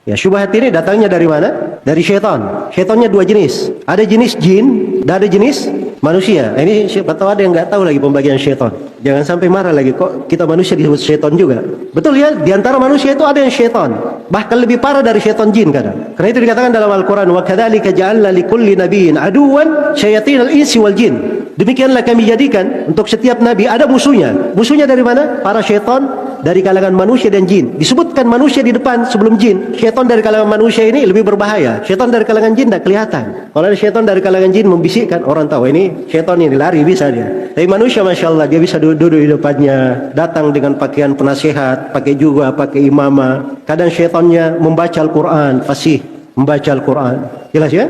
Ya, syubhat ini datangnya dari mana? Dari syaitan. Syaitannya dua jenis. Ada jenis jin dan ada jenis manusia. Ini siapa tahu ada yang nggak tahu lagi pembagian syaitan. Jangan sampai marah lagi, kok kita manusia disebut syaitan juga. Betul ya, di antara manusia itu ada yang syaitan. Bahkan lebih parah dari syaitan jin kadang. Karena itu dikatakan dalam Al-Quran, wa kadzalika ja'alna likulli nabiyyin aduwan syayatinal insi wal jin. Demikianlah kami jadikan untuk setiap nabi ada musuhnya. Musuhnya dari mana? Para syaitan dari kalangan manusia dan jin. Disebutkan manusia di depan sebelum jin. Syaitan dari kalangan manusia ini lebih berbahaya. Syaitan dari kalangan jin tidak kelihatan. Kalau ada syaitan dari kalangan jin membisikkan, orang tahu ini syaitan ini lari bisa dia. Tapi manusia Masya Allah dia bisa duduk di depannya, datang dengan pakaian penasehat, pakai juga, pakai imamah. Kadang syaitannya membaca Al-Quran, fasih membaca Al-Quran. Jelas ya?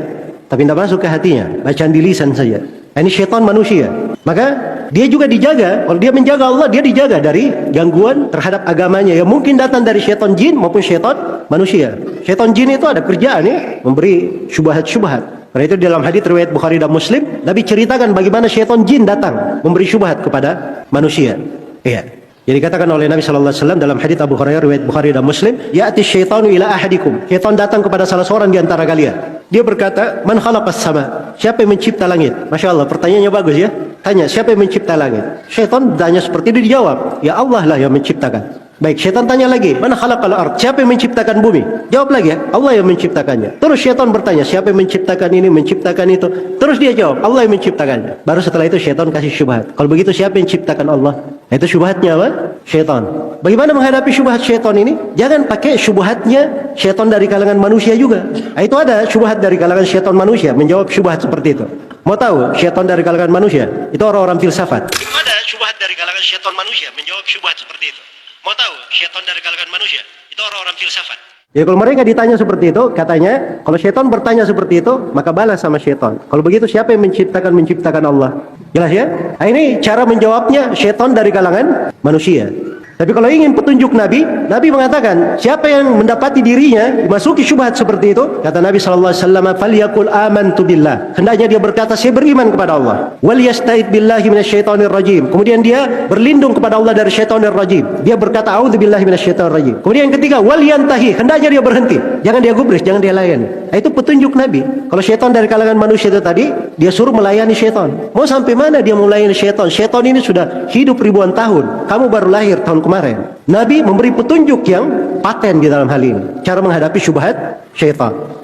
Tapi tidak masuk ke hatinya, bacaan di lisan saja. Ini syaitan manusia. Maka dia juga dijaga. Kalau dia menjaga Allah, dia dijaga dari gangguan terhadap agamanya yang mungkin datang dari syaitan jin maupun syaitan manusia. Syaitan jin itu ada kerjaan ya, memberi syubhat-syubhat. Karena itu dalam hadits riwayat Bukhari dan Muslim, Nabi ceritakan bagaimana syaitan jin datang memberi syubhat kepada manusia. Iya. Jadi katakan oleh Nabi sallallahu alaihi wasallam dalam hadits Abu Hurairah riwayat Bukhari dan Muslim, ya'ti syaitanu ila ahadikum. Syaitan datang kepada salah seorang di antara kalian. Dia berkata, "Man khalaqas sama?" Siapa yang mencipta langit? Masya Allah, pertanyaannya bagus ya. Tanya, siapa yang mencipta langit? Syaitan tanya seperti itu, dijawab, ya Allah lah yang menciptakan. Baik, syaitan tanya lagi, "Man khalaqal ard?" Siapa yang menciptakan bumi? Jawab lagi, ya Allah yang menciptakannya. Terus syaitan bertanya, siapa yang menciptakan ini, menciptakan itu? Terus dia jawab, Allah yang menciptakannya. Baru setelah itu syaitan kasih syubhat. Kalau begitu siapa yang menciptakan Allah? Itu syubhatnya apa? Syaitan. Bagaimana menghadapi syubhat syaitan ini? Jangan pakai syubhatnya syaitan dari kalangan manusia juga. Itu ada syubhat dari kalangan syaitan manusia menjawab syubhat seperti itu. Mau tahu syaitan dari kalangan manusia? Itu orang-orang filsafat. Ada syubhat dari kalangan syaitan manusia menjawab syubhat seperti itu. Mau tahu syaitan dari kalangan manusia? Itu orang-orang filsafat. Ya kalau mereka ditanya seperti itu, katanya kalau syaitan bertanya seperti itu, maka balas sama syaitan. Kalau begitu siapa yang menciptakan Allah? Jelas ya? Nah, ini cara menjawabnya syaitan dari kalangan manusia. Tapi kalau ingin petunjuk Nabi, Nabi mengatakan, siapa yang mendapati dirinya dimasuki syubhat seperti itu, kata Nabi sallallahu alaihi wasallam, "Falyaqul amantu billah." Hendaknya dia berkata, saya beriman kepada Allah. "Wal yasta'id billahi minasyaitonir rajim." Kemudian dia berlindung kepada Allah dari syaitonir rajim. Dia berkata, "A'udzubillahi minasyaitonir rajim." Kemudian yang ketiga, "Wal yantahi." Hendaknya dia berhenti. Jangan dia gubris, jangan dia layani. Itu petunjuk Nabi. Kalau syaitan dari kalangan manusia itu tadi, dia suruh melayani syaitan. Mau sampai mana dia melayani syaitan? Syaitan ini sudah hidup ribuan tahun. Kamu baru lahir tahun kemarin. Nabi memberi petunjuk yang paten di dalam hal ini. Cara menghadapi syubhat syaitan.